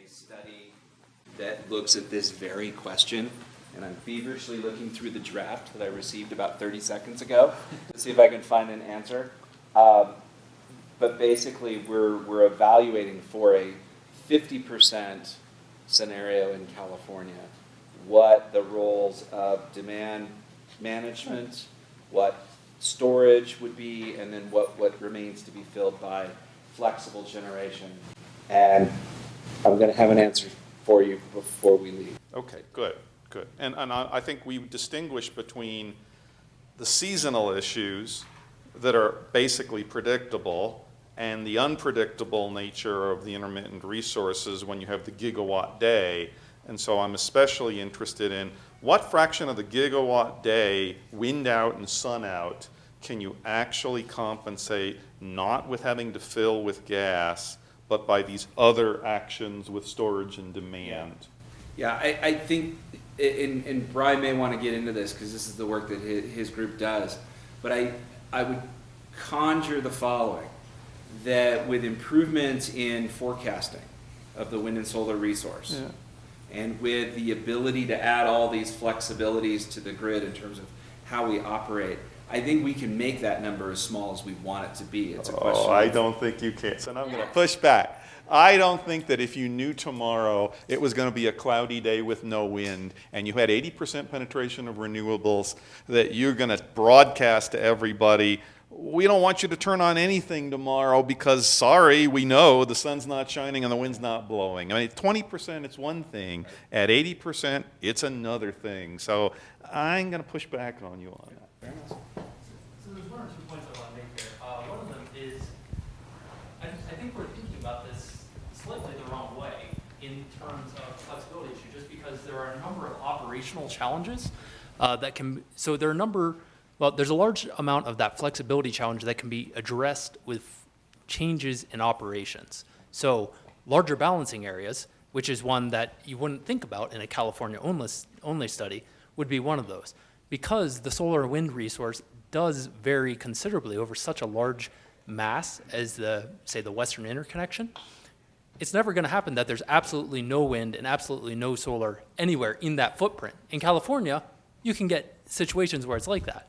a study that looks at this very question, and I'm feverishly looking through the draft that I received about 30 seconds ago to see if I can find an answer. But basically, we're evaluating for a 50% scenario in California what the roles of demand management, what storage would be, and then what remains to be filled by flexible generation. And I'm going to have an answer for you before we leave. Okay, good. And I think we distinguish between the seasonal issues that are basically predictable and the unpredictable nature of the intermittent resources when you have the gigawatt day. And so I'm especially interested in what fraction of the gigawatt day, wind out and sun out, can you actually compensate not with having to fill with gas, but by these other actions with storage and demand? Yeah, I think, and Brian may want to get into this because this is the work that his group does, but I would conjure the following, that with improvements in forecasting of the wind and solar resource, and with the ability to add all these flexibilities to the grid in terms of how we operate, I think we can make that number as small as we want it to be. It's a question. I don't think you can. So now I'm going to push back. I don't think that if you knew tomorrow it was going to be a cloudy day with no wind and you had 80% penetration of renewables, that you're going to broadcast to everybody, we don't want you to turn on anything tomorrow because, sorry, we know the sun's not shining and the wind's not blowing. I mean, at 20%, it's one thing. At 80%, it's another thing. So I'm going to push back on you on that. Fair enough. So there's one or two points I want to make here. One of them is, I think we're thinking about this slightly the wrong way in terms of flexibility issue, just because there are a number of operational challenges that can, so there are a number, well, there's a large amount of that flexibility challenge that can be addressed with changes in operations. So larger balancing areas, which is one that you wouldn't think about in a California only study, would be one of those. Because the solar and wind resource does vary considerably over such a large mass as say the Western interconnection, it's never going to happen that there's absolutely no wind and absolutely no solar anywhere in that footprint. In California, you can get situations where it's like that.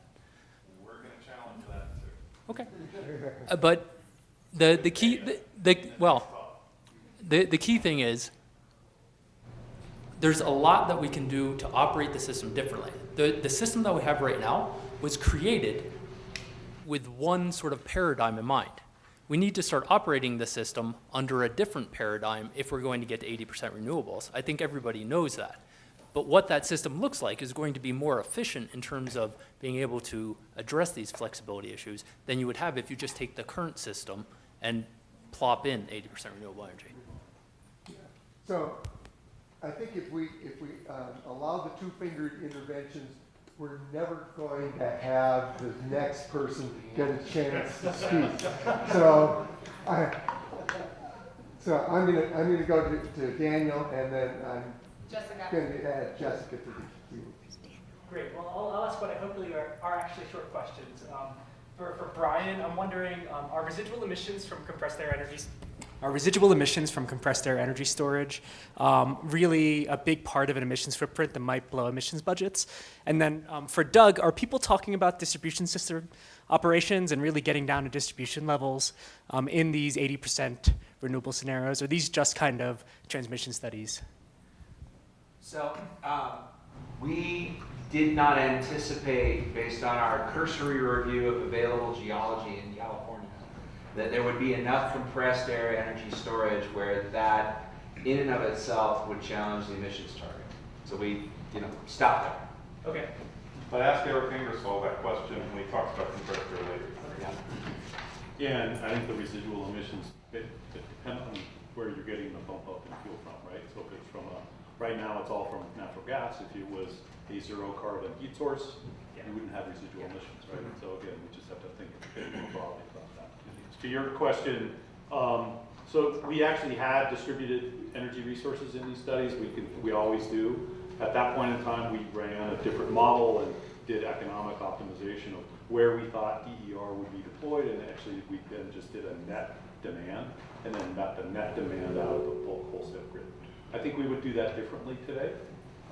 We're going to challenge that too. Okay. But the key thing is there's a lot that we can do to operate the system differently. The system that we have right now was created with one sort of paradigm in mind. We need to start operating the system under a different paradigm if we're going to get to 80% renewables. I think everybody knows that. But what that system looks like is going to be more efficient in terms of being able to address these flexibility issues than you would have if you just take the current system and plop in 80% renewable energy. Yeah. So I think if we allow the two-fingered interventions, we're never going to have the next person get a chance to speak. So I'm gonna go to Daniel, and then I'm going to add Jessica to the queue. Great. Well, I'll ask what I hopefully are actually short questions. For Brian, I'm wondering, are residual emissions from compressed air energy storage really a big part of an emissions footprint that might blow emissions budgets? And then for Doug, are people talking about distribution system operations and really getting down to distribution levels in these 80% renewable scenarios? Or are these just kind of transmission studies? So we did not anticipate, based on our cursory review of available geology in California, that there would be enough compressed air energy storage where that in and of itself would challenge the emissions target. So we, stopped there. Okay. I asked Eric Ingersoll that question when we talked about compressed air later. Yeah. And I think the residual emissions, it depends on where you're getting the bump up in fuel from, right? So if it's from right now it's all from natural gas. If it was a zero carbon heat source, you wouldn't have residual emissions, right? So again, we just have to think a bit more broadly about that. To your question, so we actually had distributed energy resources in these studies. We always do. At that point in time, we ran a different model and did economic optimization of where we thought DER would be deployed, and actually we then just did a net demand, and then met the net demand out of the bulk wholesale grid. I think we would do that differently today,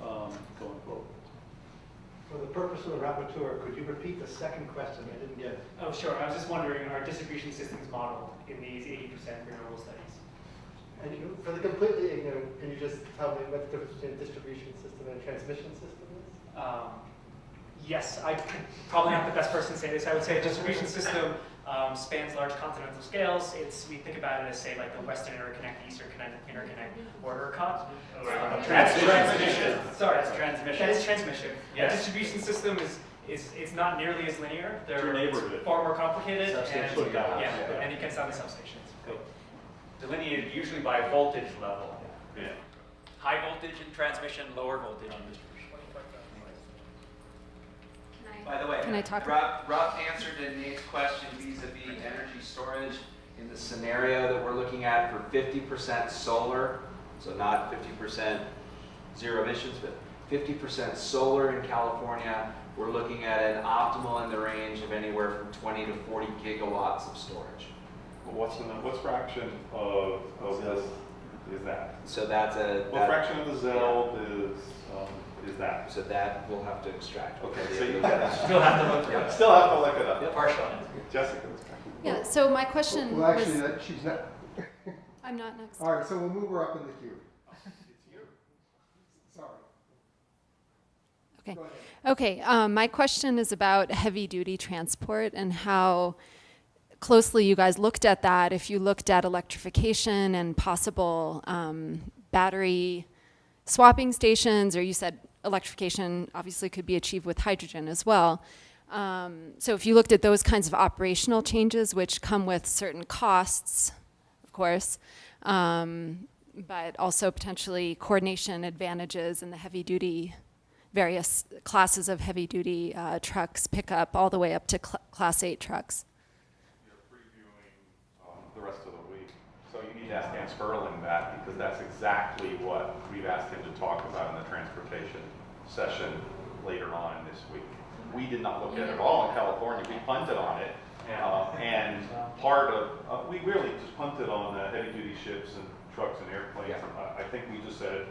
going forward. For the purpose of the rapporteur, could you repeat the second question? I didn't get it. Oh, sure. I was just wondering, are distribution systems modeled in these 80% renewable studies? And for the completely ignorant, can you just tell me what the difference between a distribution system and a transmission system is? Yes, I could probably not the best person to say this. I would say a distribution system spans large continental scales. We think about it as, say, like the Western Interconnect, the Eastern Interconnect, or ERCOT. Transmission. Sorry, it's transmission. That is transmission. Yes. A distribution system is not nearly as linear. They're neighborhood. far more complicated, and, Substation. yeah, and it gets down to substations. Delineated usually by voltage level. Yeah. High voltage in transmission, lower voltage in distribution. By the way, Can I talk? Rob answered Nate's question vis-a-vis energy storage in the scenario that we're looking at for 50% solar, so not 50% zero emissions, but 50% solar in California. We're looking at an optimal in the range of anywhere from 20 to 40 gigawatts of storage. Well, what's fraction of this is that? So that's What fraction of the ZEL is that? So that we'll have to extract. Okay, so you Still have to look Yeah. still have to look it up. Yep. Partial. Jessica. Yeah, so my question Well, actually, was, she's not. I'm not next. All right, so we'll move her up in the queue. Sorry. Okay. Go ahead. Okay, my question is about heavy-duty transport and how closely you guys looked at that. If you looked at electrification and possible battery swapping stations, or you said electrification obviously could be achieved with hydrogen as well. So if you looked at those kinds of operational changes, which come with certain costs, of course, but also potentially coordination advantages in the heavy-duty, various classes of heavy-duty trucks, pickup, all the way up to Class 8 trucks. You're previewing the rest of the week. So you need to ask Dan Sperling that, because that's exactly what we've asked him to talk about in the transportation session later on this week. We did not look at it at all in California. We punted on it. And part of, we really just punted on heavy-duty ships and trucks and airplanes. I think we just said,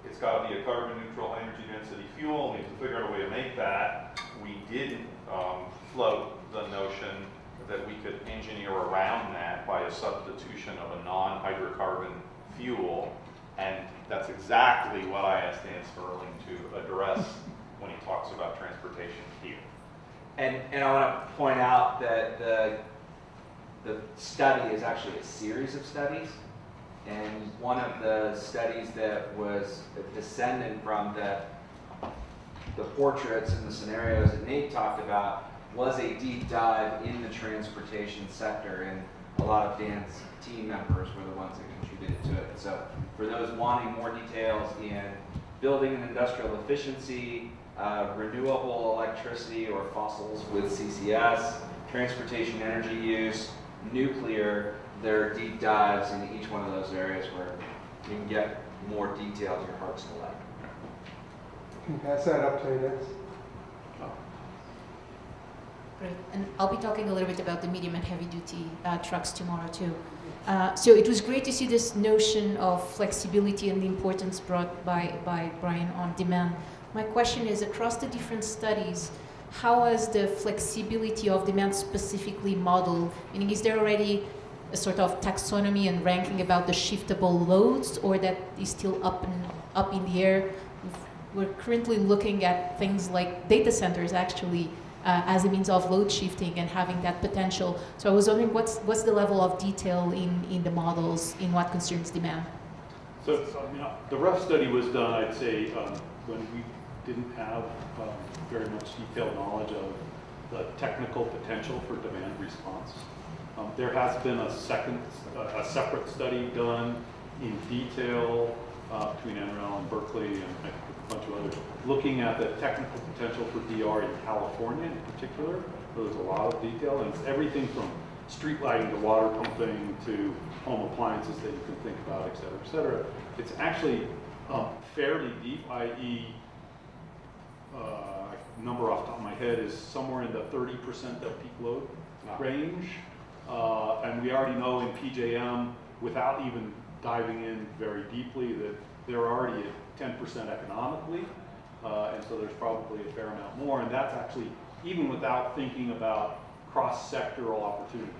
it's got to be a carbon neutral energy density fuel. We need to figure out a way to make that. We didn't float the notion that we could engineer around that by a substitution of a non-hydrocarbon fuel. And that's exactly what I asked Dan Sperling to address when he talks about transportation here. And I want to point out that the study is actually a series of studies. And one of the studies that was descended from the portraits and the scenarios that Nate talked about was a deep dive in the transportation sector, and a lot of Dan's team members were the ones that contributed to it. So for those wanting more details in building and industrial efficiency, renewable electricity or fossils with CCS, transportation energy use, nuclear, there are deep dives in each one of those areas where you can get more detail to your heart's delight. Can you pass that up to Inez? Great, and I'll be talking a little bit about the medium and heavy duty trucks tomorrow too. So it was great to see this notion of flexibility and the importance brought by Brian on demand. My question is, across the different studies, how is the flexibility of demand specifically modeled? Meaning, is there already a sort of taxonomy and ranking about the shiftable loads, or that is still up in the air? We're currently looking at things like data centers actually as a means of load shifting and having that potential. So I was wondering, what's the level of detail in the models in what concerns demand? So the rough study was done, I'd say, when we didn't have very much detailed knowledge of the technical potential for demand response. There has been a separate study done in detail between NREL and Berkeley and a bunch of others, looking at the technical potential for DR in California in particular. There's a lot of detail, and it's everything from street lighting to water pumping to home appliances that you can think about, et cetera, et cetera. It's actually fairly deep, i.e., number off the top of my head is somewhere in the 30% of peak load range. And we already know in PJM, without even diving in very deeply, that they're already at 10% economically. And so there's probably a fair amount more. And that's actually even without thinking about cross-sectoral opportunities.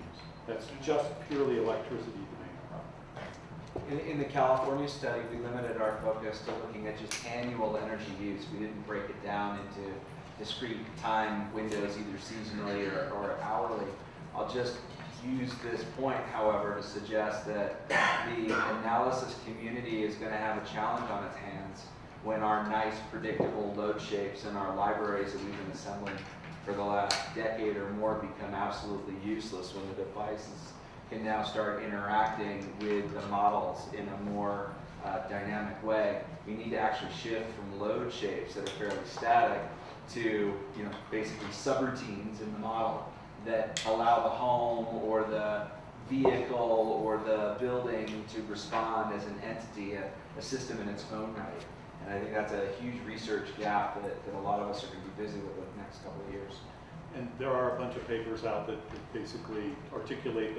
That's just purely electricity demand. In the California study, we limited our focus to looking at just annual energy use. We didn't break it down into discrete time windows, either seasonally or hourly. I'll just use this point, however, to suggest that the analysis community is going to have a challenge on its hands when our nice, predictable load shapes in our libraries that we've been assembling for the last decade or more become absolutely useless, when the devices can now start interacting with the models in a more dynamic way. We need to actually shift from load shapes that are fairly static to, basically subroutines in the model that allow the home or the vehicle or the building to respond as an entity, a system in its own right. And I think that's a huge research gap that a lot of us are going to be busy with the next couple of years. And there are a bunch of papers out that basically articulate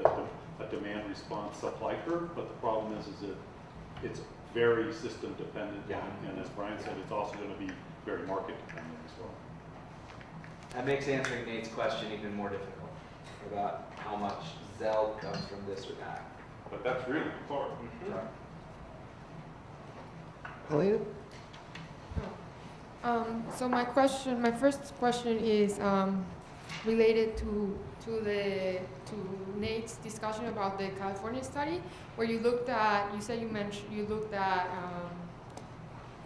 a demand response supply curve, but the problem is that it's very system dependent. Yeah. And as Brian said, it's also going to be very market dependent as well. That makes answering Nate's question even more difficult about how much ZEL comes from this or that. But that's really important. Right. Helena? So my first question is related to Nate's discussion about the California study, where you looked at, you looked at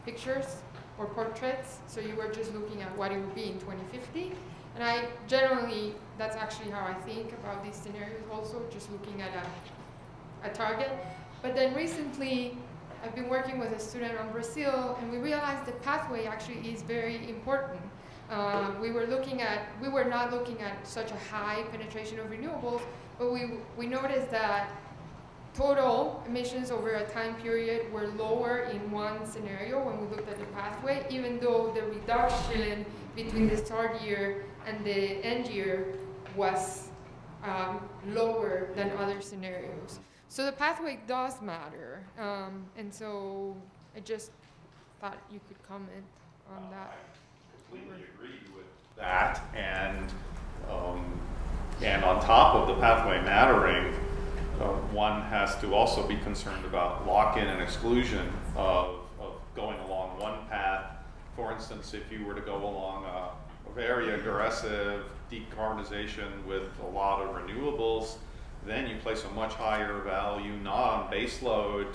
pictures or portraits, so you were just looking at what it would be in 2050. And that's actually how I think about these scenarios also, just looking at a target. But then recently, I've been working with a student on Brazil, and we realized the pathway actually is very important. We were not looking at such a high penetration of renewables, but we noticed that total emissions over a time period were lower in one scenario when we looked at the pathway, even though the reduction between the start year and the end year was lower than other scenarios. So the pathway does matter, and so I just thought you could comment on that. I completely agree with that, and on top of the pathway mattering, one has to also be concerned about lock-in and exclusion of going along one path. For instance, if you were to go along a very aggressive decarbonization with a lot of renewables, then you place a much higher value not on baseload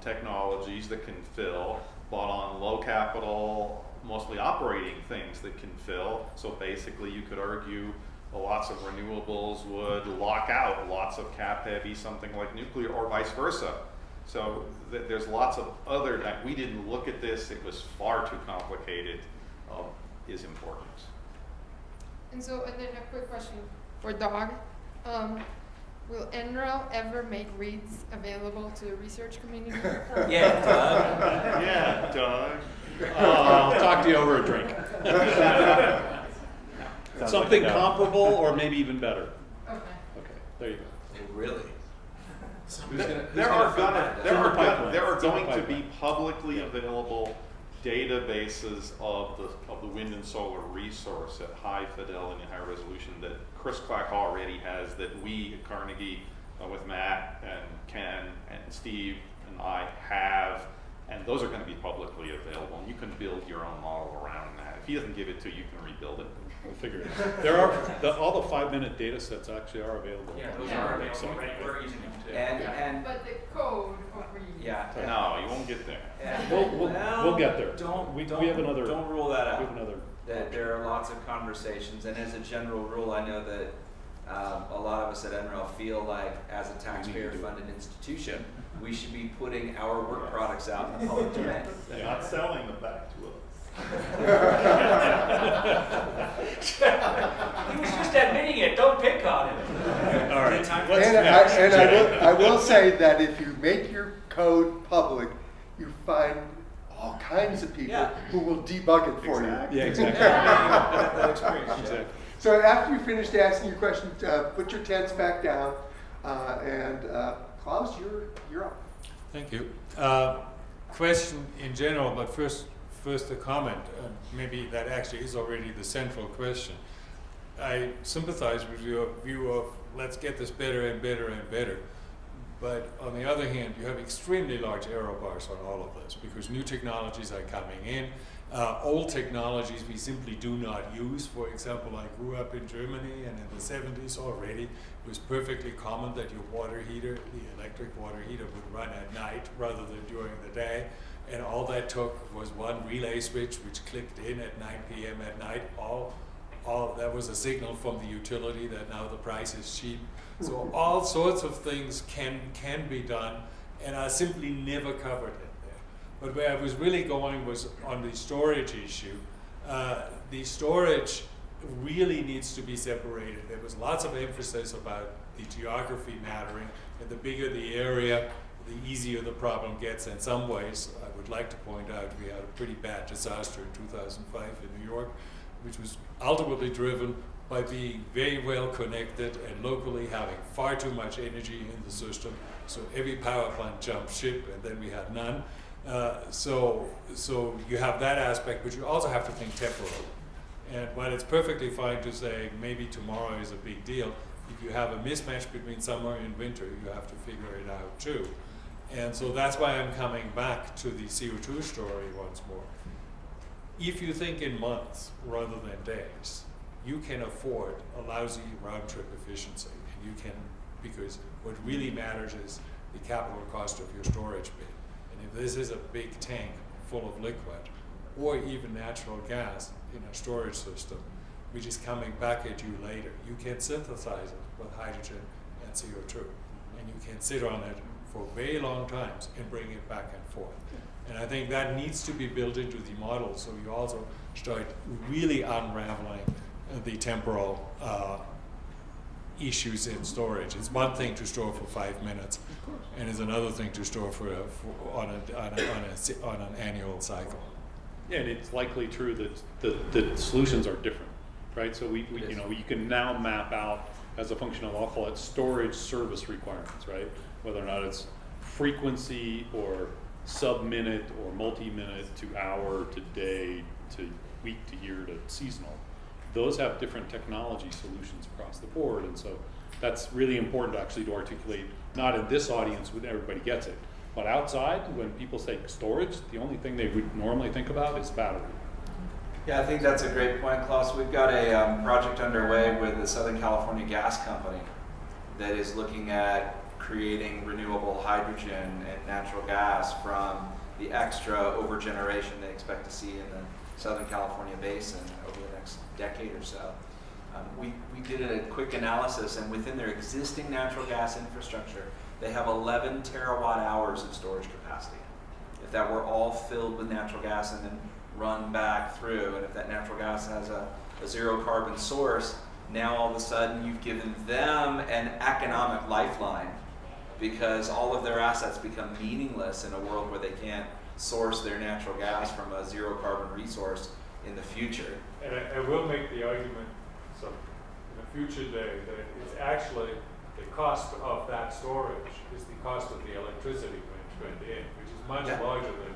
technologies that can fill, but on low capital, mostly operating things that can fill. So basically you could argue lots of renewables would lock out lots of cap heavy, something like nuclear, or vice versa. So there's lots of other, we didn't look at this, it was far too complicated, is important. And then a quick question for Doug. Will NREL ever make reads available to the research community? Yeah, Doug. Yeah, Doug. I'll talk to you over a drink. Something comparable or maybe even better. Okay. Okay, there you go. Really? There are going to be publicly available databases of the wind and solar resource at high fidelity and high resolution that Chris Clack already has, that we at Carnegie with Matt and Ken and Steve and I have, and those are going to be publicly available, and you can build your own model around that. If he doesn't give it to you, you can rebuild it. We'll figure it out. There are all the 5-minute data sets actually are available. Yeah, those are available, right? We're using them too. And But the code of reads. yeah. No, you won't get there. We'll get there. We have another. Don't rule that out. We have another. That there are lots of conversations, and as a general rule, I know that a lot of us at NREL feel like, as a taxpayer-funded institution, we should be putting our work products out in the public domain. They're not selling them back to us. He was just admitting it, don't pick on him. All right. I will say that if you make your code public, you find all kinds of people Yeah. who will debug it for you. Yeah, exactly. That experience, Exactly. So after you finished asking your question, put your tents back down, and Klaus, you're up. Thank you. Question in general, but first a comment. Maybe that actually is already the central question. I sympathize with your view of let's get this better and better and better. But on the other hand, you have extremely large error bars on all of this because new technologies are coming in. Old technologies we simply do not use. For example, I grew up in Germany, and in the 70s already, it was perfectly common that your water heater, the electric water heater, would run at night rather than during the day. And all that took was one relay switch which clicked in at 9 p.m. at night. All that was a signal from the utility that now the price is cheap. So all sorts of things can be done, and I simply never covered it. But where I was really going was on the storage issue. The storage really needs to be separated. There was lots of emphasis about the geography mattering, and the bigger the area, the easier the problem gets. In some ways, I would like to point out we had a pretty bad disaster in 2005 in New York, which was ultimately driven by being very well connected and locally having far too much energy in the system. So every power plant jumped ship, and then we had none. So you have that aspect, but you also have to think temporally. And while it's perfectly fine to say maybe tomorrow is a big deal, if you have a mismatch between summer and winter, you have to figure it out too. And so that's why I'm coming back to the CO2 story once more. If you think in months rather than days, you can afford a lousy round trip efficiency. And you can, because what really matters is the capital cost of your storage bin. And if this is a big tank full of liquid, or even natural gas in a storage system, which is coming back at you later, you can synthesize it with hydrogen and CO2. And you can sit on it for very long times and bring it back and forth. And I think that needs to be built into the model, so you also start really unraveling the temporal issues in storage. It's one thing to store for 5 minutes, and it's another thing to store on an annual cycle. Yeah, and it's likely true that the solutions are different, right? So we you can now map out as a function of, I'll call it storage service requirements, right? Whether or not it's frequency or sub-minute or multi-minute to hour to day to week to year to seasonal. Those have different technology solutions across the board, and so that's really important actually to articulate, not in this audience when everybody gets it, but outside, when people say storage, the only thing they would normally think about is battery. Yeah, I think that's a great point, Klaus. We've got a project underway with the Southern California Gas Company that is looking at creating renewable hydrogen and natural gas from the extra overgeneration they expect to see in the Southern California basin over the next decade or so. We did a quick analysis, and within their existing natural gas infrastructure, they have 11 terawatt hours of storage capacity. If that were all filled with natural gas and then run back through, and if that natural gas has a zero carbon source, now all of a sudden you've given them an economic lifeline, because all of their assets become meaningless in a world where they can't source their natural gas from a zero carbon resource in the future. And I will make the argument in a future day that it's actually the cost of that storage is the cost of the electricity when it went in, which is much larger than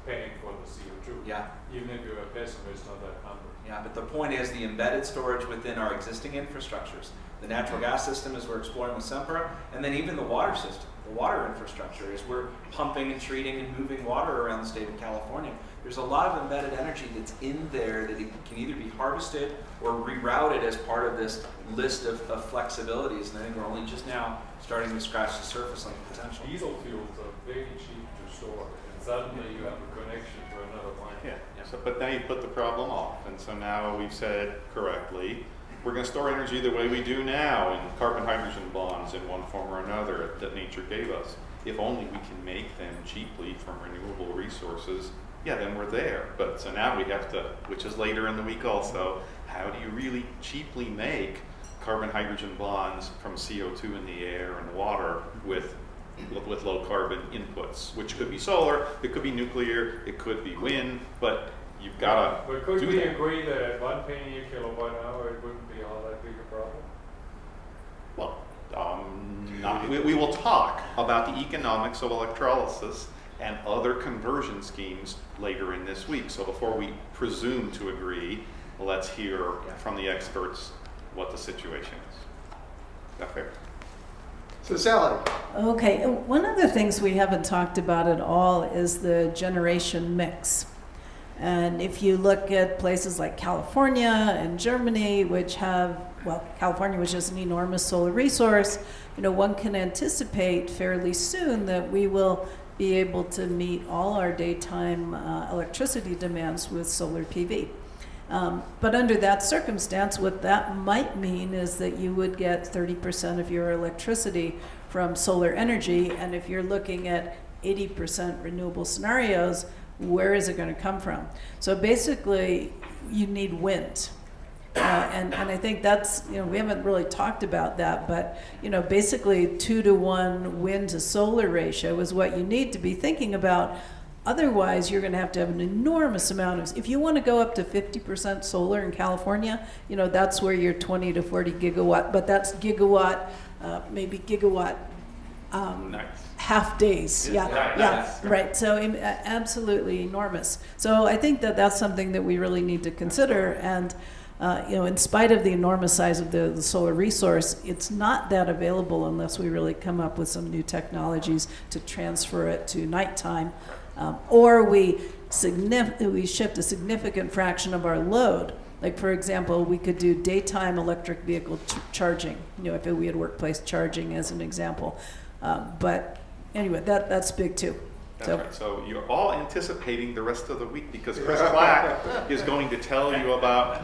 paying for the CO2. Yeah. Even if you're a pessimist on that number. Yeah, but the point is the embedded storage within our existing infrastructures. The natural gas system, as we're exploring with Sempra, and then even the water system, the water infrastructure, as we're pumping and treating and moving water around the state of California. There's a lot of embedded energy that's in there that it can either be harvested or rerouted as part of this list of flexibilities. And I think we're only just now starting to scratch the surface on the potential. Diesel fuels are very cheap to store, and suddenly you have a connection to another plant. Yeah. So, but now you put the problem off, and so now we've said correctly, we're going to store energy the way we do now in carbon hydrogen bonds in one form or another that nature gave us. If only we can make them cheaply from renewable resources, yeah, then we're there. But so now we have to, which is later in the week also, how do you really cheaply make carbon hydrogen bonds from CO2 in the air and water with with low carbon inputs, which could be solar, it could be nuclear, it could be wind, but you've got to But could do we that. agree that at 1 penny a kilowatt hour, it wouldn't be all that big a problem? Well, we will talk about the economics of electrolysis and other conversion schemes later in this week. So before we presume to agree, let's hear from the experts what the situation is. Is that fair? So Sally, Okay, one of the things we haven't talked about at all is the generation mix. And if you look at places like California and Germany, which have, well, California, which is an enormous solar resource, one can anticipate fairly soon that we will be able to meet all our daytime electricity demands with solar PV. But under that circumstance, what that might mean is that you would get 30% of your electricity from solar energy, and if you're looking at 80% renewable scenarios, where is it going to come from? So basically, you need wind. And I think that's, we haven't really talked about that, but, basically 2-to-1 wind to solar ratio is what you need to be thinking about. Otherwise, you're going to have an enormous amount of, if you want to go up to 50% solar in California, that's where you're 20 to 40 gigawatt, but that's gigawatt, maybe gigawatt Nice. half days. Right. So absolutely enormous. So I think that that's something that we really need to consider. And in spite of the enormous size of the solar resource, it's not that available unless we really come up with some new technologies to transfer it to nighttime, or we shift a significant fraction of our load. Like, for example, we could do daytime electric vehicle charging, if we had workplace charging as an example. But anyway, that's big too. That's right. So you're all anticipating the rest of the week because Chris Clack is going to tell you about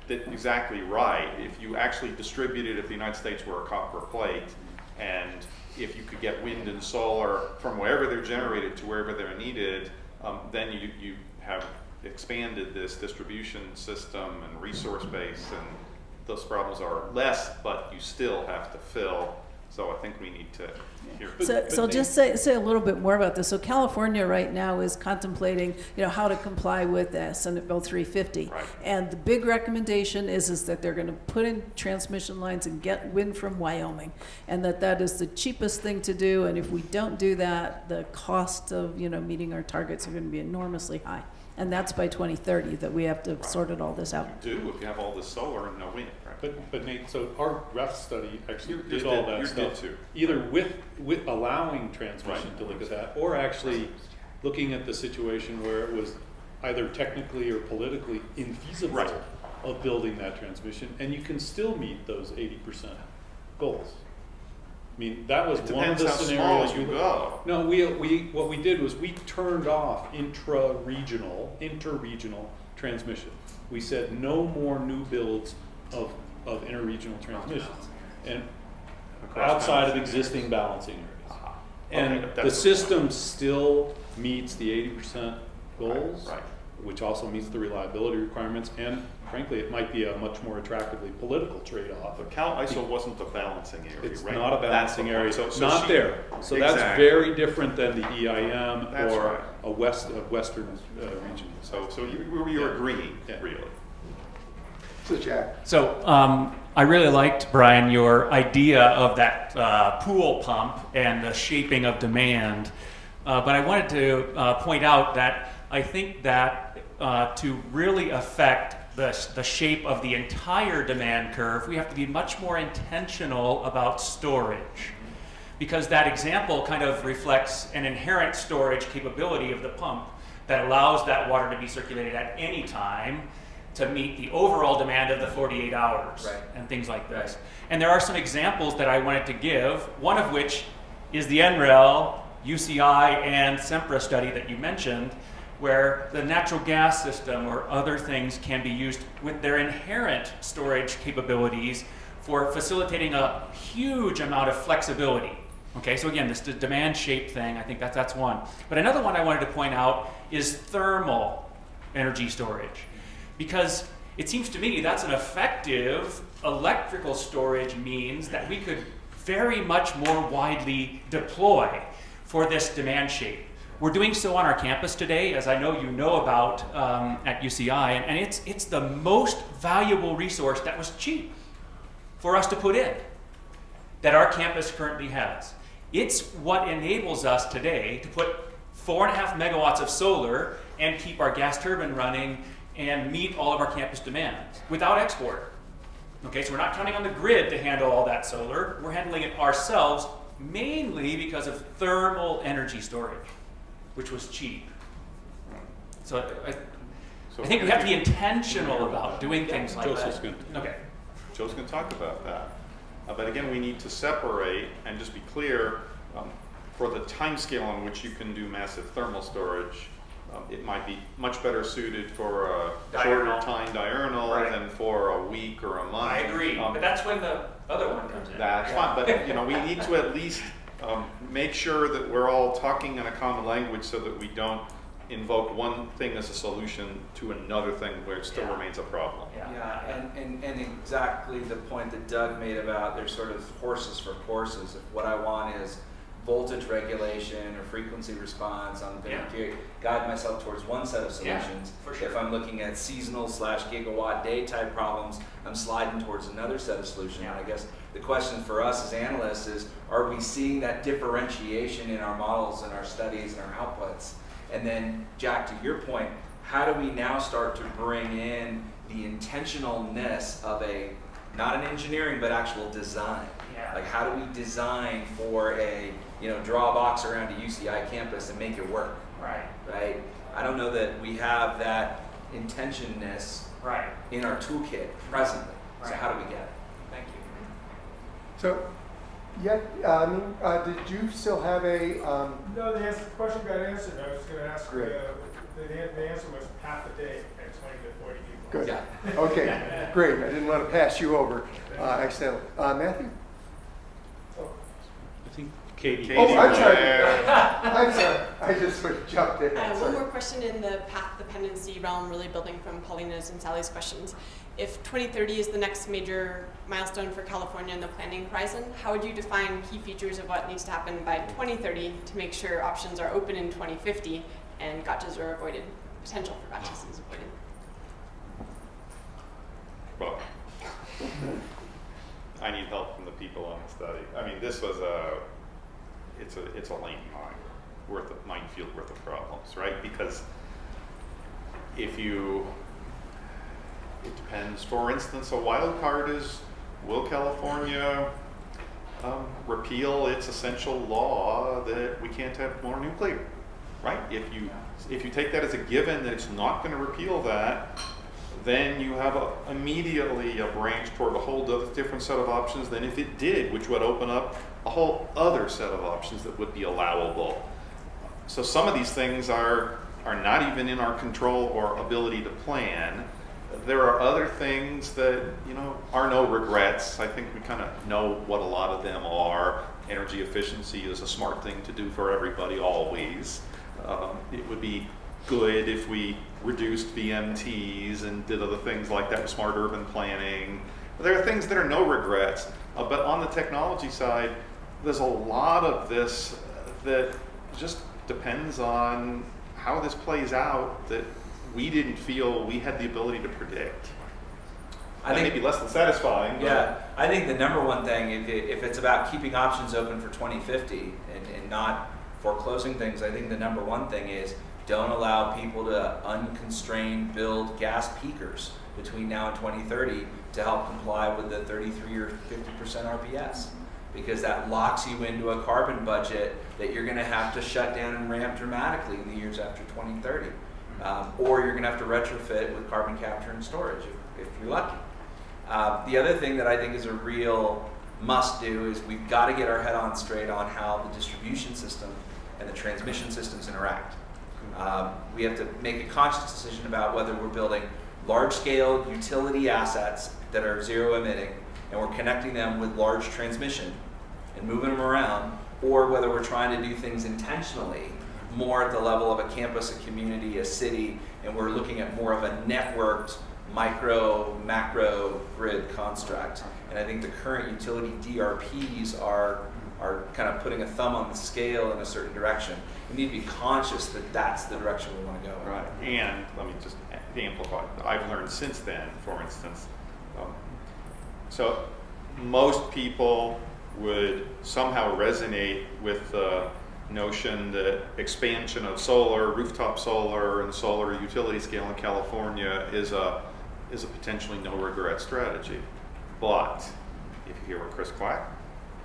exactly right. If you actually distributed, if the United States were a copper plate, and if you could get wind and solar from wherever they're generated to wherever they're needed, then you have expanded this distribution system and resource base, and those problems are less, but you still have to fill. So I think we need to hear. So just say a little bit more about this. So California right now is contemplating, how to comply with Senate Bill 350. Right. And the big recommendation is that they're going to put in transmission lines and get wind from Wyoming, and that is the cheapest thing to do. And if we don't do that, the cost of meeting our targets are going to be enormously high. And that's by 2030 that we have to have sorted all this out. You do if you have all this solar and no wind. Right? But Nate, so our REF study actually did all that stuff, too. either with allowing transmission to look at that, or actually looking at the situation where it was either technically or politically infeasible of building that transmission, and you can still meet those 80% goals. I mean, that was one of the scenarios you go. No, what we did was we turned off interregional transmission. We said no more new builds of interregional transmissions, and outside of existing balancing areas. And the system still meets the 80% goals, which also meets the reliability requirements, and frankly, it might be a much more attractively political trade-off. But Cal ISO wasn't a balancing area, It's right? not a balancing area, so not she, there. So that's very different than the EIM or a western region. So you're agreeing, really. So Jack. So I really liked, Brian, your idea of that pool pump and the shaping of demand. But I wanted to point out that I think that to really affect the shape of the entire demand curve, we have to be much more intentional about storage. Because that example kind of reflects an inherent storage capability of the pump that allows that water to be circulated at any time to meet the overall demand of the 48 hours and things like this. And there are some examples that I wanted to give, one of which is the NREL, UCI, and SEMPRA study that you mentioned, where the natural gas system or other things can be used with their inherent storage capabilities for facilitating a huge amount of flexibility. Okay, so again, this demand shape thing, I think that's one. But another one I wanted to point out is thermal energy storage. Because it seems to me that's an effective electrical storage means that we could very much more widely deploy for this demand shape. We're doing so on our campus today, as I know you know about at UCI, and it's the most valuable resource that was cheap for us to put in that our campus currently has. It's what enables us today to put 4.5 megawatts of solar and keep our gas turbine running and meet all of our campus demands without export. Okay, so we're not counting on the grid to handle all that solar. We're handling it ourselves, mainly because of thermal energy storage, which was cheap. So I think we have to be intentional about doing things like that. Joe's going to talk about that. But again, we need to separate and just be clear, for the time scale on which you can do massive thermal storage, it might be much better suited for a shorter time diurnal than for a week or a month. I agree, but that's when the other one comes in. That's fine, but you know, we need to at least make sure that we're all talking in a common language so that we don't invoke one thing as a solution to another thing where it still remains a problem. And exactly the point that Doug made about there's sort of horses for courses. If what I want is voltage regulation or frequency response, I'm going to guide myself towards one set of solutions. For sure. If I'm looking at seasonal / gigawatt day type problems, I'm sliding towards another set of solutions. And I guess the question for us as analysts is, are we seeing that differentiation in our models and our studies and our outputs? And then, Jack, to your point, how do we now start to bring in the intentionalness of not an engineering, but actual design? Like, how do we design for draw a box around a UCI campus and make it work? Right? I don't know that we have that intentionness in our toolkit presently. So how do we get it? Thank you. So, did you still have a? No, the question got answered. I was going to ask. Great. The answer was half a day at 20 to 40 people. Good. Yeah. Okay. Great. I didn't want to pass you over. Accidentally. Matthew. I think Katie. Oh, I'm sorry. I'm sorry. I just sort of jumped in. One more question in the path dependency realm, really building from Paulina's and Sally's questions. If 2030 is the next major milestone for California in the planning horizon, how would you define key features of what needs to happen by 2030 to make sure options are open in 2050 and gotchas are avoided, potential for gotchas is avoided? Well, I need help from the people on the study. I mean, this was it's a lane minefield worth of problems, right? Because it depends. For instance, a wild card is, will California repeal its essential law that we can't have more nuclear, right? If you take that as a given that it's not going to repeal that, then you have immediately a branch toward a whole different set of options than if it did, which would open up a whole other set of options that would be allowable. So some of these things are not even in our control or ability to plan. There are other things that, are no regrets. I think we kind of know what a lot of them are. Energy efficiency is a smart thing to do for everybody always. It would be good if we reduced VMTs and did other things like that with smart urban planning. There are things that are no regrets. But on the technology side, there's a lot of this that just depends on how this plays out that we didn't feel we had the ability to predict. I think maybe less than satisfying. Yeah, I think the number one thing, if it's about keeping options open for 2050 and not foreclosing things, I think the number one thing is don't allow people to unconstrained build gas peakers between now and 2030 to help comply with the 33 or 50% RPS. Because that locks you into a carbon budget that you're going to have to shut down and ramp dramatically in the years after 2030. Or you're going to have to retrofit with carbon capture and storage if you're lucky. The other thing that I think is a real must do is we've got to get our head on straight on how the distribution system and the transmission systems interact. We have to make a conscious decision about whether we're building large-scale utility assets that are zero emitting and we're connecting them with large transmission and moving them around, or whether we're trying to do things intentionally more at the level of a campus, a community, a city, and we're looking at more of a networked micro, macro grid construct. And I think the current utility DRPs are kind of putting a thumb on the scale in a certain direction. We need to be conscious that that's the direction we want to go. Right, and let me just amplify. I've learned since then, for instance, so most people would somehow resonate with the notion that expansion of solar, rooftop solar, and solar utility scale in California is a potentially no regret strategy. But if you hear what Chris Quack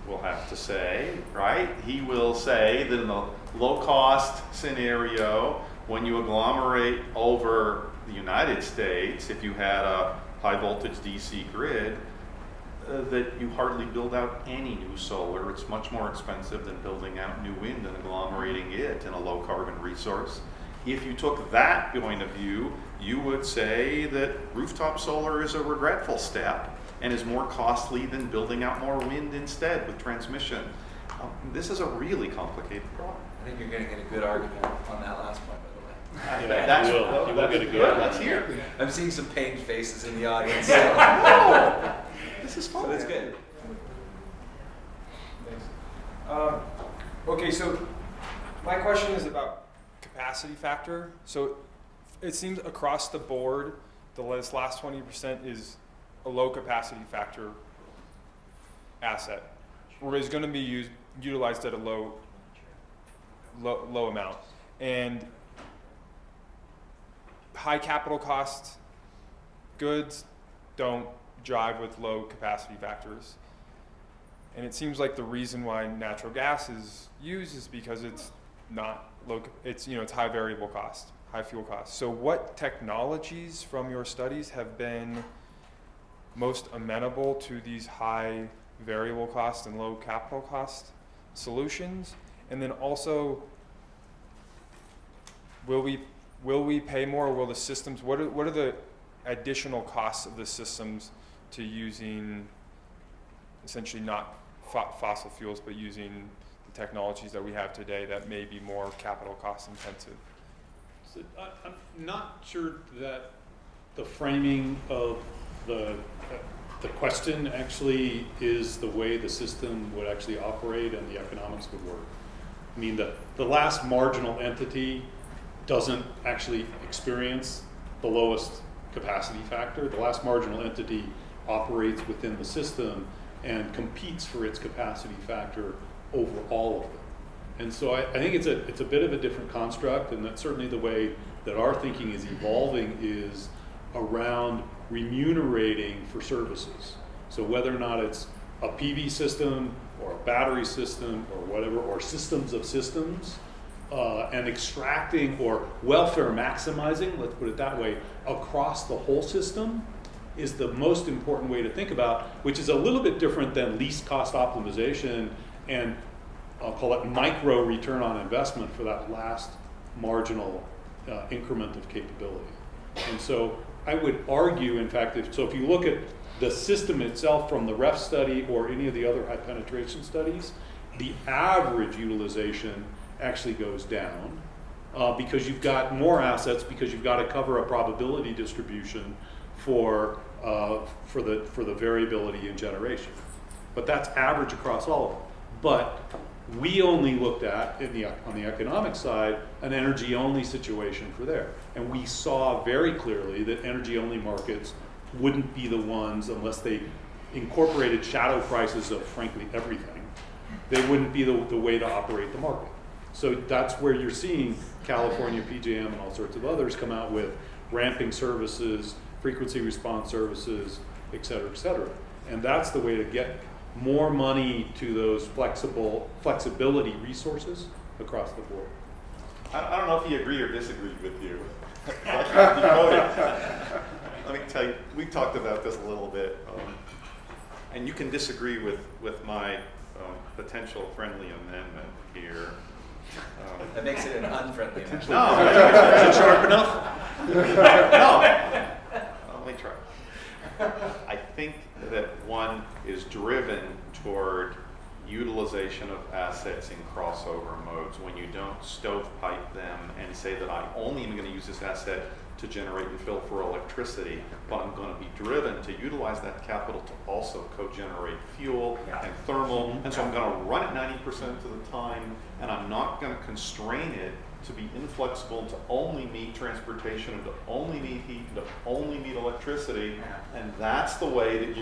will have to say, right? He will say that in the low cost scenario, when you agglomerate over the United States, if you had a high voltage DC grid, that you hardly build out any new solar. It's much more expensive than building out new wind and agglomerating it in a low carbon resource. If you took that point of view, you would say that rooftop solar is a regretful step and is more costly than building out more wind instead with transmission. This is a really complicated problem. I think you're going to get a good argument on that last point, by the way. Yeah, you will get a good Let's hear. I'm seeing some pained faces in the audience. This is fun. So that's good. Thanks. Okay, so my question is about capacity factor. So it seems across the board, this last 20% is a low capacity factor asset, or is going to be utilized at a low amount. And high capital cost goods don't jive with low capacity factors. And it seems like the reason why natural gas is used is because it's not low, it's high variable cost, high fuel cost. So what technologies from your studies have been most amenable to these high variable cost and low capital cost solutions? And then also, will we pay more, or will the systems, what are the additional costs of the systems to using essentially not fossil fuels, but using the technologies that we have today that may be more capital cost intensive? So I'm not sure that the framing of the question actually is the way the system would actually operate and the economics would work. I mean, the last marginal entity doesn't actually experience the lowest capacity factor. The last marginal entity operates within the system and competes for its capacity factor over all of them. And so I think it's a bit of a different construct, and that's certainly the way that our thinking is evolving is around remunerating for services. So whether or not it's a PV system or a battery system or whatever, or systems of systems, and extracting or welfare maximizing, let's put it that way, across the whole system is the most important way to think about, which is a little bit different than least cost optimization and I'll call it micro return on investment for that last marginal increment of capability. And so I would argue, in fact, if you look at the system itself from the REF study or any of the other high penetration studies, the average utilization actually goes down because you've got more assets, because you've got to cover a probability distribution for the variability in generation. But that's average across all of them. But we only looked at, on the economic side, an energy-only situation for there. And we saw very clearly that energy-only markets wouldn't be the ones, unless they incorporated shadow prices of, frankly, everything, they wouldn't be the way to operate the market. So that's where you're seeing California, PJM, and all sorts of others come out with ramping services, frequency response services, et cetera, and that's the way to get more money to those flexibility resources across the board. I don't know if he agreed or disagreed with you. Let me tell you, we talked about this a little bit, and you can disagree with my potential friendly amendment here. That makes it an unfriendly amendment. No, is it sharp enough? No. Let me try. I think that one is driven toward utilization of assets in crossover modes when you don't stovepipe them and say that I only am going to use this asset to generate and fill for electricity, but I'm going to be driven to utilize that capital to also co-generate fuel and thermal, and so I'm going to run it 90% of the time, and I'm not going to constrain it to be inflexible, to only meet transportation, and to only meet heat, and to only meet electricity, and that's the way that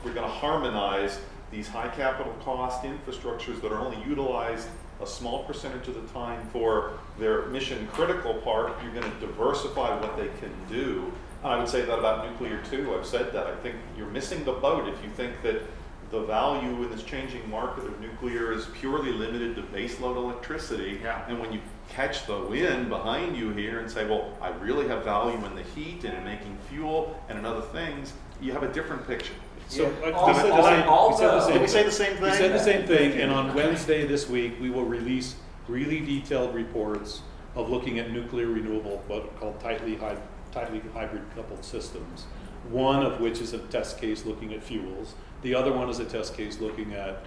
we're going to harmonize these high capital cost infrastructures that are only utilized a small percentage of the time for their mission critical part. You're going to diversify what they can do. And I would say that about nuclear too. I've said that. I think you're missing the boat if you think that the value in this changing market of nuclear is purely limited to baseload electricity. And when you catch the wind behind you here and say, well, I really have value in the heat and in making fuel and in other things, you have a different picture. So we say the same thing? We said the same thing, and on Wednesday this week, we will release really detailed reports of looking at nuclear renewable, what are called tightly hybrid coupled systems. One of which is a test case looking at fuels. The other one is a test case looking at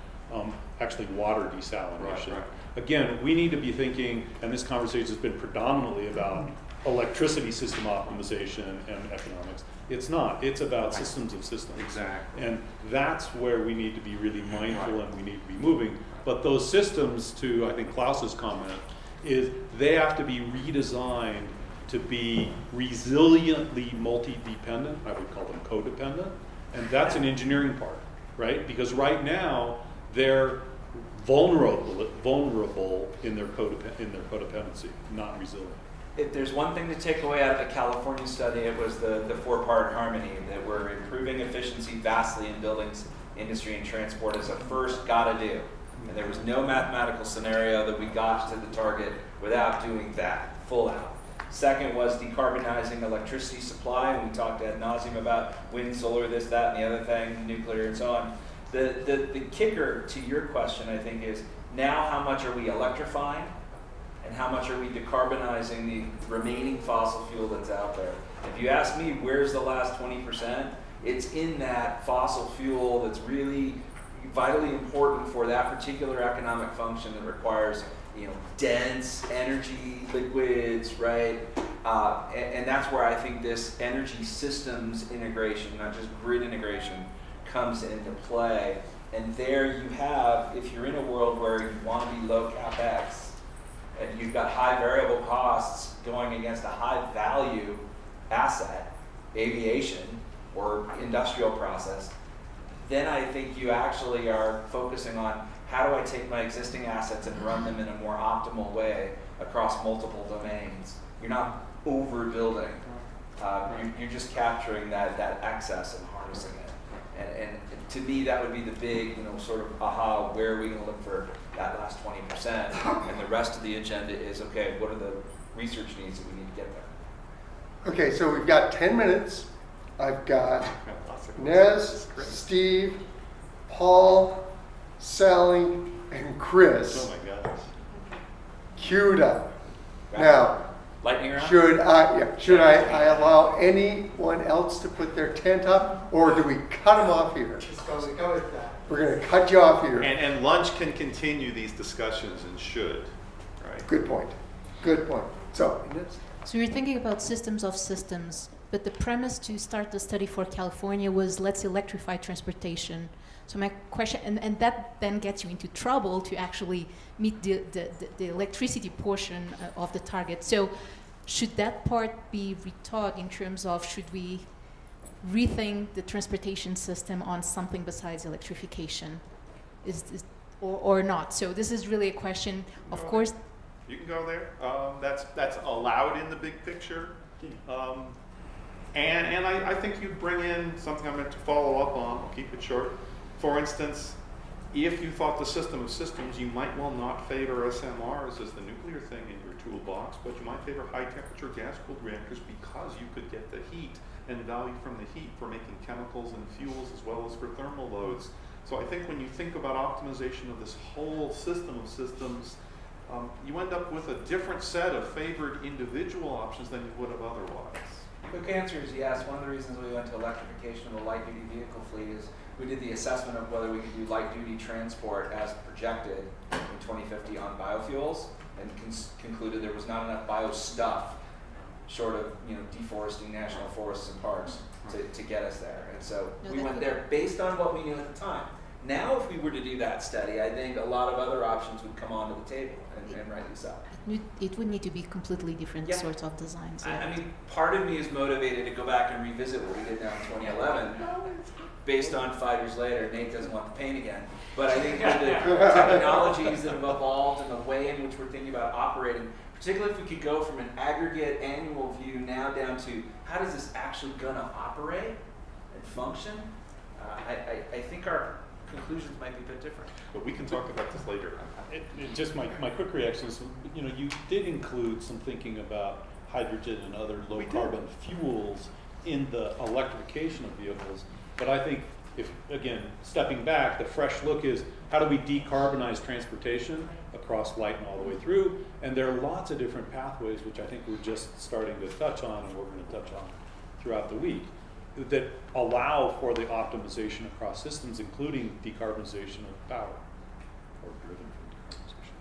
actually water desalination. Right. Again, we need to be thinking, and this conversation has been predominantly about electricity system optimization and economics. It's not. It's about systems of systems. Exactly. And that's where we need to be really mindful and we need to be moving. But those systems, to I think Klaus's comment, is they have to be redesigned to be resiliently multi-dependent. I would call them codependent. And that's an engineering part, right? Because right now, they're vulnerable in their codependency, not resilient. If there's one thing to take away out of the California study, it was the four-part harmony, that we're improving efficiency vastly in buildings, industry, and transport as a first gotta do. And there was no mathematical scenario that we got to the target without doing that, full out. Second was decarbonizing electricity supply, and we talked ad nauseum about wind, solar, this, that, and the other thing, nuclear, and so on. The kicker to your question, I think, is now how much are we electrifying? And how much are we decarbonizing the remaining fossil fuel that's out there? If you ask me, where's the last 20%? It's in that fossil fuel that's really vitally important for that particular economic function that requires, dense energy, liquids, right? And that's where I think this energy systems integration, not just grid integration, comes into play. And there you have, if you're in a world where you want to be low CapEx, and you've got high variable costs going against a high value asset, aviation or industrial process, then I think you actually are focusing on how do I take my existing assets and run them in a more optimal way across multiple domains. You're not overbuilding. You're just capturing that excess and harnessing it. And to me, that would be the big, sort of aha, where are we going to look for that last 20%? And the rest of the agenda is, okay, what are the research needs that we need to get there? Okay, so we've got 10 minutes. I've got Nez, Steve, Paul, Sally, and Chris. Oh my gosh. Queued up. Now, lightning round? should I allow anyone else to put their tent up, or do we cut them off here? Just go with that. We're going to cut you off here. And lunch can continue these discussions and should, right? Good point. Good point. So, Inez? So you're thinking about systems of systems, but the premise to start the study for California was let's electrify transportation. So my question, and that then gets you into trouble to actually meet the electricity portion of the target. So should that part be rethought in terms of should we rethink the transportation system on something besides electrification, or not? So this is really a question, of course. You can go there. That's allowed in the big picture. And I think you bring in something I meant to follow up on. I'll keep it short. For instance, if you thought the system of systems, you might well not favor SMRs as the nuclear thing in your toolbox, but you might favor high temperature gas-cooled reactors because you could get the heat and value from the heat for making chemicals and fuels as well as for thermal loads. So I think when you think about optimization of this whole system of systems, you end up with a different set of favored individual options than you would have otherwise. Quick answer is yes. One of the reasons we went to electrification of the light-duty vehicle fleet is we did the assessment of whether we could do light-duty transport as projected in 2050 on biofuels, and concluded there was not enough bio stuff short of deforesting national forests and parks to get us there. And so No, we that went would- there based on what we knew at the time. Now, if we were to do that study, I think a lot of other options would come onto the table, and rightly so. It would need to be completely different Yeah. sorts of designs. I mean, part of me is motivated to go back and revisit what we did now in 2011, based on 5 years later. Nate doesn't want the pain again. But I think with the technologies that have evolved and the way in which we're thinking about operating, particularly if we could go from an aggregate annual view now down to how does this actually gonna operate and function, I think our conclusions might be a bit different. But we can talk about this later. Just my quick reaction is, you did include some thinking about hydrogen and other low carbon fuels in the electrification of vehicles. But I think if, again, stepping back, the fresh look is how do we decarbonize transportation across light and all the way through? And there are lots of different pathways, which I think we're just starting to touch on, and we're going to touch on throughout the week, that allow for the optimization across systems, including decarbonization of power, or driven from decarbonization.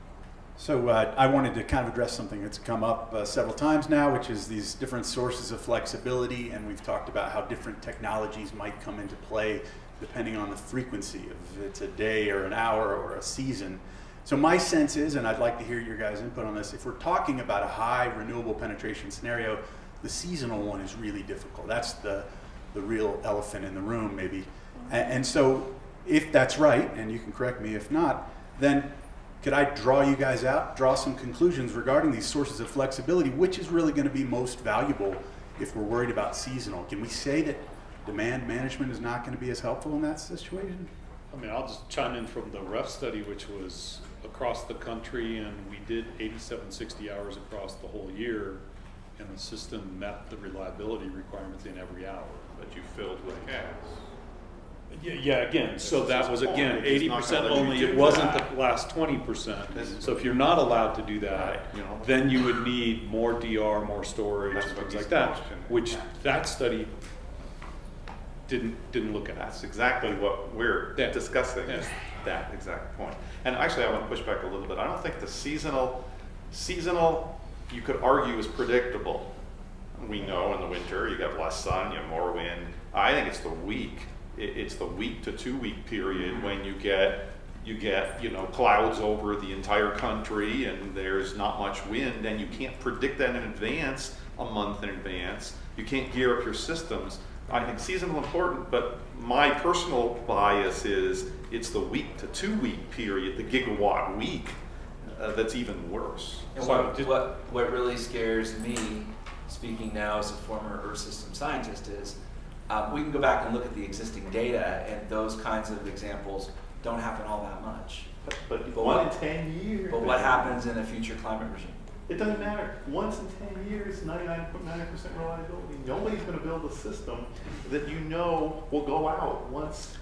So I wanted to kind of address something that's come up several times now, which is these different sources of flexibility, and we've talked about how different technologies might come into play depending on the frequency, if it's a day or an hour or a season. So my sense is, and I'd like to hear your guys' input on this, if we're talking about a high renewable penetration scenario, the seasonal one is really difficult. That's the real elephant in the room, maybe. And so if that's right, and you can correct me if not, then could I draw you guys out, draw some conclusions regarding these sources of flexibility, which is really going to be most valuable if we're worried about seasonal? Can we say that demand management is not going to be as helpful in that situation? I mean, I'll just chime in from the REF study, which was across the country, and we did 87, 60 hours across the whole year, and the system met the reliability requirements in every hour. But you filled with gas. Yeah, again, so that was, again, It's not 80% gonna let you only, do it wasn't that. the last 20%. So if you're not allowed to do that, then you would need more DR, more storage, That's and what things he's like that, questioning. which that study didn't look at. That's exactly what we're discussing, is that exact point. And actually, I want to push back a little bit. I don't think the seasonal, you could argue, is predictable. We know in the winter you have less sun, you have more wind. I think it's the week. It's the week to 2 week period when you get clouds over the entire country and there's not much wind, and you can't predict that in advance, a month in advance. You can't gear up your systems. I think seasonal important, but my personal bias is it's the week to 2 week period, the gigawatt week, that's even worse. And So what really scares me, speaking now as a former Earth system scientist, is we can go back and look at the existing data, and those kinds of examples don't happen all that much. But 1 in 10 years. But what happens in a future climate regime? It doesn't matter. Once in 10 years, 99.9% reliability. Nobody's going to build a system that will go out once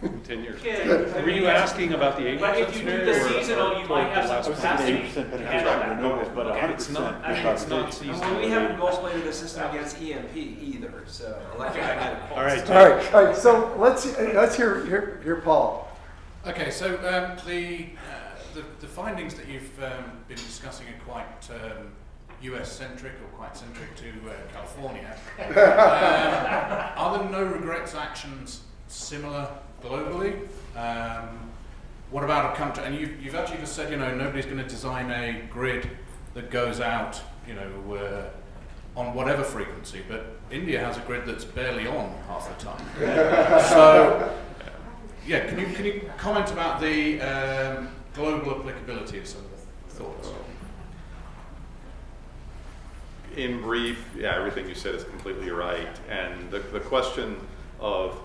in 10 years. Yeah, Were you asking about the 80% But if you do scenario? the seasonal, you might have some capacity. 80% penetration renewables, but 100% It's not decarbonization. seasonal. Well, we haven't gold plated the system against EMP either, so electromagnetic pulse. All right. All right, so let's hear Paul. Okay, so the findings that you've been discussing are quite US-centric or quite centric to California. Are the no regrets actions similar globally? What about a country? And you've actually just said, nobody's going to design a grid that goes out, on whatever frequency. But India has a grid that's barely on half the time. So, yeah, can you comment about the global applicability of some of the thoughts? In brief, yeah, everything you said is completely right. And the question of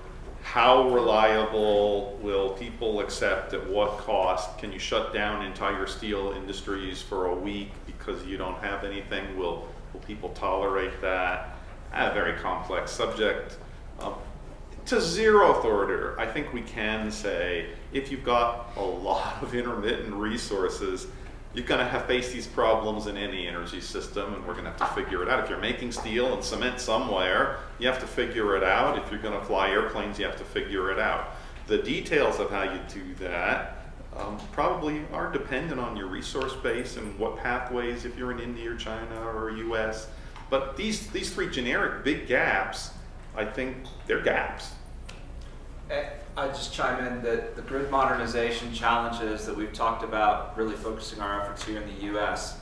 how reliable will people accept, at what cost? Can you shut down entire steel industries for a week because you don't have anything? Will people tolerate that? A very complex subject. To zeroth order, I think we can say if you've got a lot of intermittent resources, you're going to face these problems in any energy system, and we're going to have to figure it out. If you're making steel and cement somewhere, you have to figure it out. If you're going to fly airplanes, you have to figure it out. The details of how you do that probably are dependent on your resource base and what pathways, if you're in India or China or US. But these three generic big gaps, I think they're gaps. I just chime in that the grid modernization challenges that we've talked about, really focusing our efforts here in the US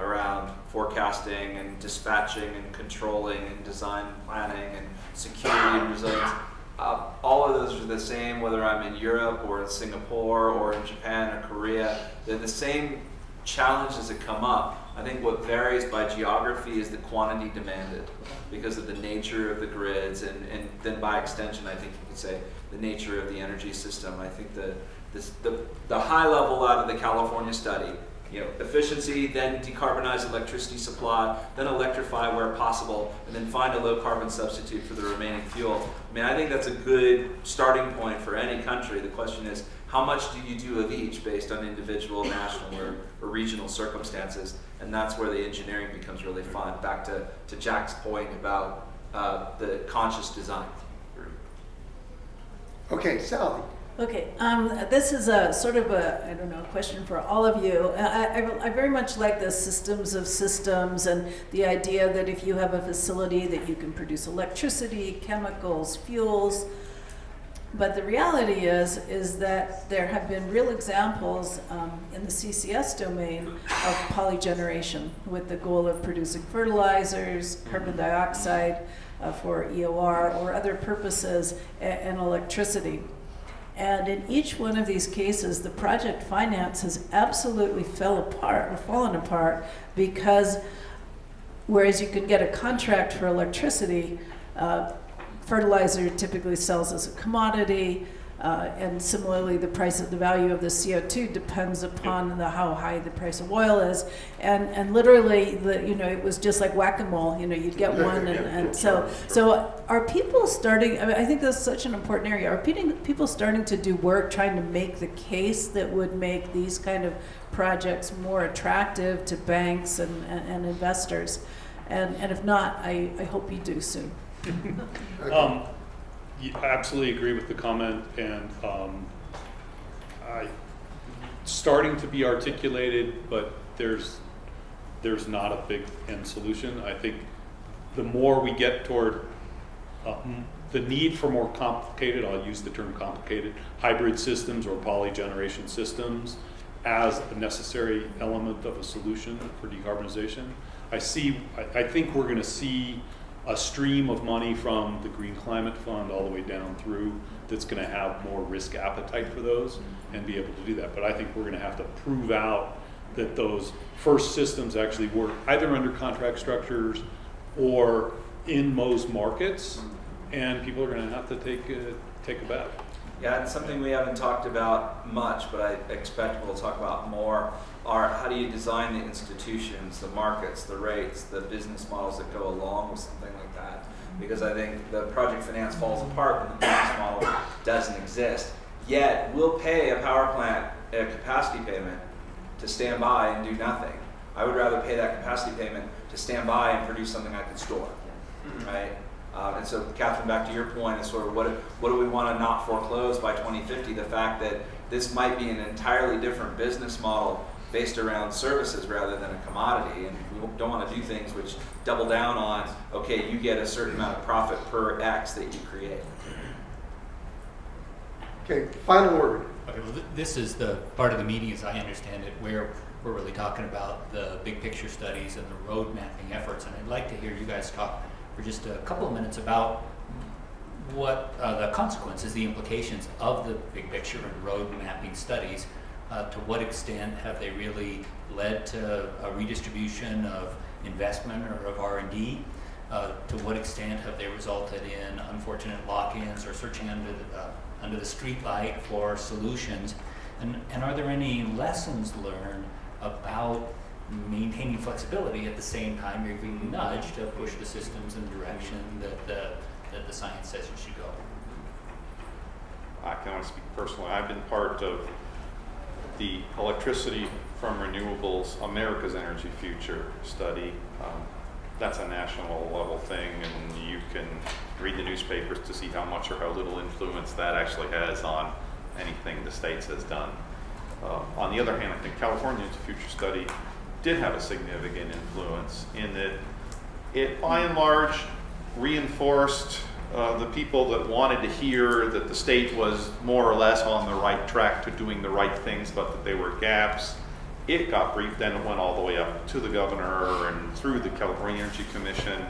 around forecasting and dispatching and controlling and design planning and security and resilience, all of those are the same whether I'm in Europe or in Singapore or in Japan or Korea. They're the same challenges that come up. I think what varies by geography is the quantity demanded because of the nature of the grids, and then by extension, I think you could say the nature of the energy system. I think the high level out of the California study, efficiency, then decarbonize electricity supply, then electrify where possible, and then find a low carbon substitute for the remaining fuel. I mean, I think that's a good starting point for any country. The question is, how much do you do of each based on individual, national, or regional circumstances? And that's where the engineering becomes really fun. Back to Jack's point about the conscious design. Okay, Sally. Okay, this is a sort of a question for all of you. I very much like the systems of systems and the idea that if you have a facility that you can produce electricity, chemicals, fuels. But the reality is that there have been real examples in the CCS domain of polygeneration with the goal of producing fertilizers, carbon dioxide for EOR or other purposes, and electricity. And in each one of these cases, the project finance has absolutely fallen apart because whereas you can get a contract for electricity, fertilizer typically sells as a commodity, and similarly the value of the CO2 depends upon how high the price of oil is, and literally it was just like whack-a-mole. You'd get one, and so are people starting? I mean, I think that's such an important area. Are people starting to do work trying to make the case that would make these kind of projects more attractive to banks and investors? And if not, I hope you do soon. I absolutely agree with the comment, and starting to be articulated, but there's not a big end solution. I think the more we get toward the need for more complicated, I'll use the term complicated, hybrid systems or polygeneration systems as a necessary element of a solution for decarbonization, I think we're going to see a stream of money from the Green Climate Fund all the way down through that's going to have more risk appetite for those and be able to do that. But I think we're going to have to prove out that those first systems actually work either under contract structures or in most markets, and people are going to have to take a bet. Yeah, it's something we haven't talked about much, but I expect we'll talk about more, are how do you design the institutions, the markets, the rates, the business models that go along with something like that. Because I think the project finance falls apart when the business model doesn't exist. Yet, we'll pay a power plant a capacity payment to stand by and do nothing. I would rather pay that capacity payment to stand by and produce something I can store, right? And so, Catherine, back to your point, is sort of what do we want to not foreclose by 2050? The fact that this might be an entirely different business model based around services rather than a commodity, and we don't want to do things which double down on, okay, you get a certain amount of profit per X that you create. Okay, final word. Okay, well, this is the part of the meeting, as I understand it, where we're really talking about the big picture studies and the road mapping efforts, and I'd like to hear you guys talk for just a couple of minutes about what the consequences, the implications of the big picture and road mapping studies. To what extent have they really led to a redistribution of investment or of R&D? To what extent have they resulted in unfortunate lock-ins or searching under the street light for solutions? And are there any lessons learned about maintaining flexibility at the same time you're being nudged to push the systems in the direction that the science says you should go? I can only speak personally. I've been part of the Electricity from Renewables America's Energy Future study. That's a national level thing, and you can read the newspapers to see how much or how little influence that actually has on anything the States has done. On the other hand, I think California's future study did have a significant influence in that it, by and large, reinforced the people that wanted to hear that the state was more or less on the right track to doing the right things, but that there were gaps. It got briefed, then it went all the way up to the governor and through the California Energy Commission,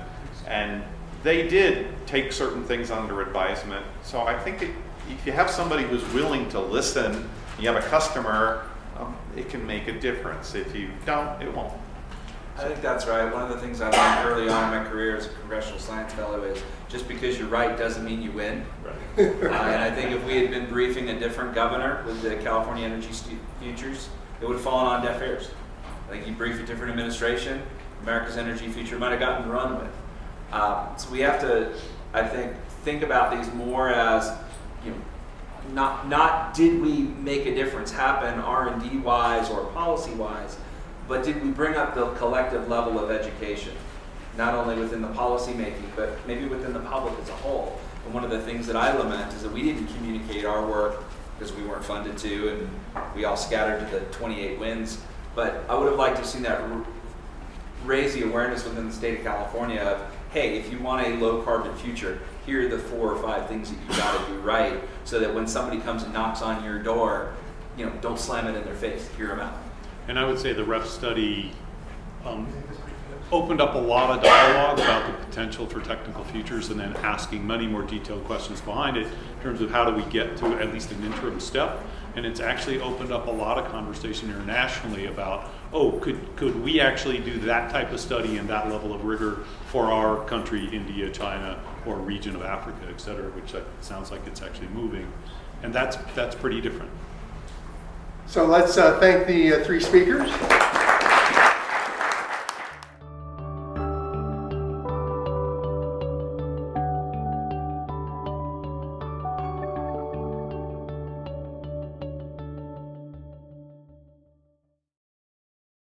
and they did take certain things under advisement. So I think if you have somebody who's willing to listen, you have a customer, it can make a difference. If you don't, it won't. I think that's right. One of the things I learned early on in my career as a congressional science fellow is just because you're right doesn't mean you win. Right. And I think if we had been briefing a different governor with the California Energy Futures, it would have fallen on deaf ears. I think you brief a different administration, America's energy future might have gotten run with. So we have to, I think about these more as, not did we make a difference happen R&D wise or policy wise, but did we bring up the collective level of education, not only within the policy making, but maybe within the public as a whole. And one of the things that I lament is that we didn't communicate our work because we weren't funded to, and we all scattered to the 28 winds. But I would have liked to have seen that raise the awareness within the state of California of, hey, if you want a low carbon future, here are the 4 or 5 things that you got to do right, so that when somebody comes and knocks on your door, don't slam it in their face, hear them out. And I would say the REF study opened up a lot of dialogue about the potential for technical futures, and then asking many more detailed questions behind it in terms of how do we get to at least an interim step. And it's actually opened up a lot of conversation internationally about, could we actually do that type of study and that level of rigor for our country, India, China, or region of Africa, et cetera, which sounds like it's actually moving. And that's pretty different. So let's thank the 3 speakers.